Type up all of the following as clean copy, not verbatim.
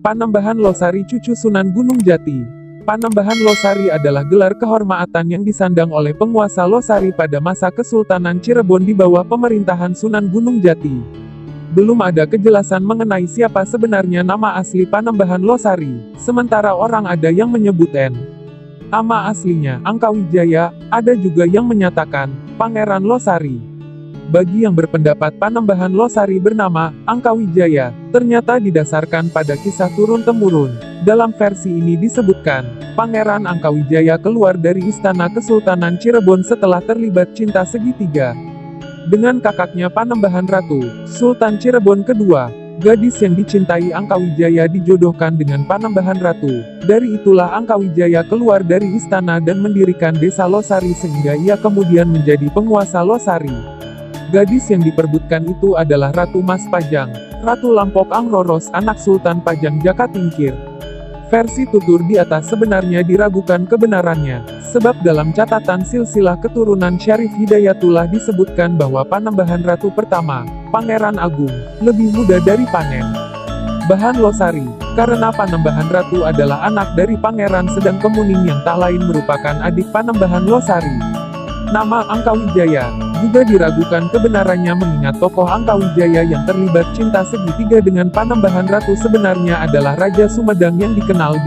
Panembahan Losari cucu Sunan Gunung Jati. Panembahan Losari adalah gelar kehormatan yang disandang oleh penguasa Losari pada masa Kesultanan Cirebon di bawah pemerintahan Sunan Gunung Jati. Belum ada kejelasan mengenai siapa sebenarnya nama asli Panembahan Losari, sementara orang ada yang menyebut nama aslinya Angkawijaya, ada juga yang menyatakan Pangeran Losari. Bagi yang berpendapat Panembahan Losari bernama Angkawijaya, ternyata didasarkan pada kisah turun-temurun. Dalam versi ini disebutkan, Pangeran Angkawijaya keluar dari istana Kesultanan Cirebon setelah terlibat cinta segitiga dengan kakaknya Panembahan Ratu, Sultan Cirebon kedua. Gadis yang dicintai Angkawijaya dijodohkan dengan Panembahan Ratu. Dari itulah Angkawijaya keluar dari istana dan mendirikan desa Losari sehingga ia kemudian menjadi penguasa Losari. Gadis yang diperebutkan itu adalah Ratu Mas Pajang, Ratu Lampok Angroros anak Sultan Pajang Jakatingkir. Versi tutur di atas sebenarnya diragukan kebenarannya, sebab dalam catatan silsilah keturunan Syarif Hidayatullah disebutkan bahwa Panembahan Ratu pertama, Pangeran Agung, lebih muda dari Panembahan Losari, karena Panembahan Ratu adalah anak dari Pangeran Sedang Kemuning yang tak lain merupakan adik Panembahan Losari. Nama Angkawijaya juga diragukan kebenarannya mengingat tokoh Angkawijaya yang terlibat cinta segitiga dengan Panembahan Ratu sebenarnya adalah Raja Sumedang yang dikenal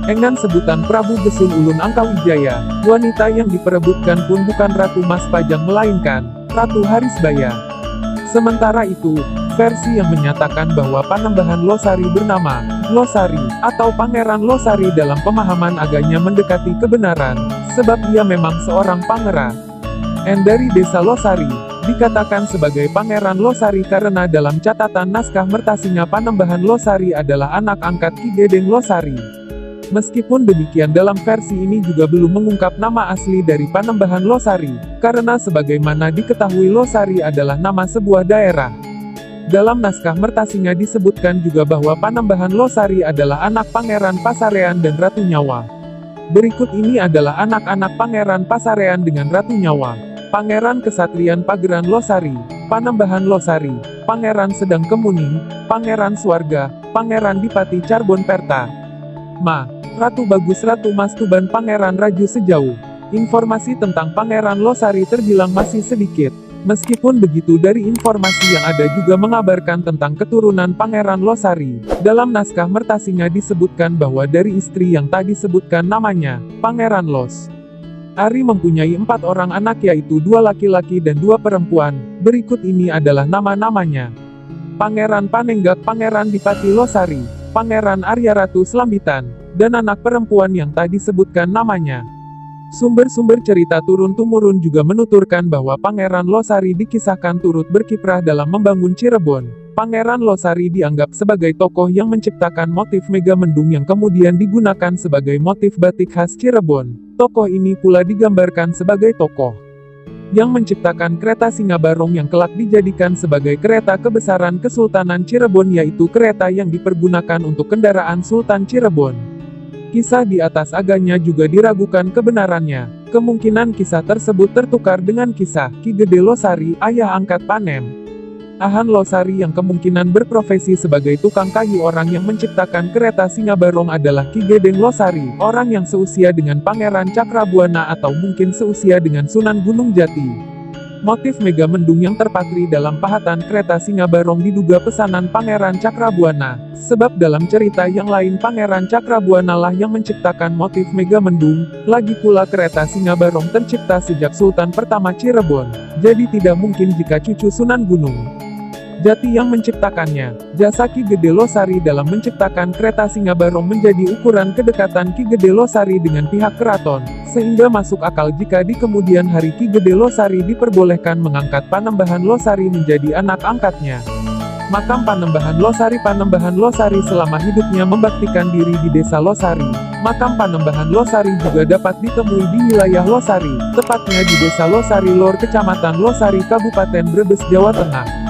dengan sebutan Prabu Gesun Ulun Angkawijaya. Wanita yang diperebutkan pun bukan Ratu Mas Pajang melainkan Ratu Harisbaya. Sementara itu, versi yang menyatakan bahwa Panembahan Losari bernama Losari atau Pangeran Losari dalam pemahaman agaknya mendekati kebenaran, sebab ia memang seorang pangeran dari desa Losari, dikatakan sebagai Pangeran Losari karena dalam catatan naskah Mertasinga Panembahan Losari adalah anak angkat Ki Gedeng Losari. Meskipun demikian dalam versi ini juga belum mengungkap nama asli dari Panembahan Losari, karena sebagaimana diketahui Losari adalah nama sebuah daerah. Dalam naskah Mertasinga disebutkan juga bahwa Panembahan Losari adalah anak Pangeran Pasarean dan Ratu Nyawa. Berikut ini adalah anak-anak Pangeran Pasarean dengan Ratu Nyawa. Pangeran Kesatrian Pageran Losari, Panembahan Losari, Pangeran Sedang Kemuning, Pangeran Swarga, Pangeran Dipati Carbon Perta, Ratu Bagus Ratu Mas Tuban Pangeran Raju Sejauh. Informasi tentang Pangeran Losari terbilang masih sedikit. Meskipun begitu dari informasi yang ada juga mengabarkan tentang keturunan Pangeran Losari. Dalam naskah Mertasinga disebutkan bahwa dari istri yang tak disebutkan namanya, Pangeran Losari mempunyai 4 orang anak yaitu 2 laki-laki dan 2 perempuan. Berikut ini adalah nama-namanya. Pangeran Panenggak Pangeran Dipati Losari, Pangeran Arya Ratu Slambitan, dan anak perempuan yang tak disebutkan namanya. Sumber-sumber cerita turun-temurun juga menuturkan bahwa Pangeran Losari dikisahkan turut berkiprah dalam membangun Cirebon. Pangeran Losari dianggap sebagai tokoh yang menciptakan motif Megamendung yang kemudian digunakan sebagai motif batik khas Cirebon. Tokoh ini pula digambarkan sebagai tokoh yang menciptakan kereta Singabarong yang kelak dijadikan sebagai kereta kebesaran Kesultanan Cirebon yaitu kereta yang dipergunakan untuk kendaraan Sultan Cirebon. Kisah di atas agaknya juga diragukan kebenarannya. Kemungkinan kisah tersebut tertukar dengan kisah Ki Gede Losari, ayah angkat Panembahan Losari yang kemungkinan berprofesi sebagai tukang kayu. Orang yang menciptakan kereta Singabarong adalah Ki Gedeng Losari, orang yang seusia dengan Pangeran Cakrabuana atau mungkin seusia dengan Sunan Gunung Jati. Motif Megamendung yang terpatri dalam pahatan kereta Singabarong diduga pesanan Pangeran Cakrabuana, sebab dalam cerita yang lain Pangeran Cakrabuana lah yang menciptakan motif Megamendung. Lagi pula kereta Singabarong tercipta sejak Sultan pertama Cirebon, jadi tidak mungkin jika cucu Sunan Gunung Jati yang menciptakannya. Jasa Ki Gede Losari dalam menciptakan kereta Singabarong menjadi ukuran kedekatan Ki Gede Losari dengan pihak keraton, sehingga masuk akal jika di kemudian hari Ki Gede Losari diperbolehkan mengangkat Panembahan Losari menjadi anak angkatnya. Makam Panembahan Losari selama hidupnya membaktikan diri di desa Losari. Makam Panembahan Losari juga dapat ditemui di wilayah Losari, tepatnya di desa Losari Lor Kecamatan Losari Kabupaten Brebes Jawa Tengah.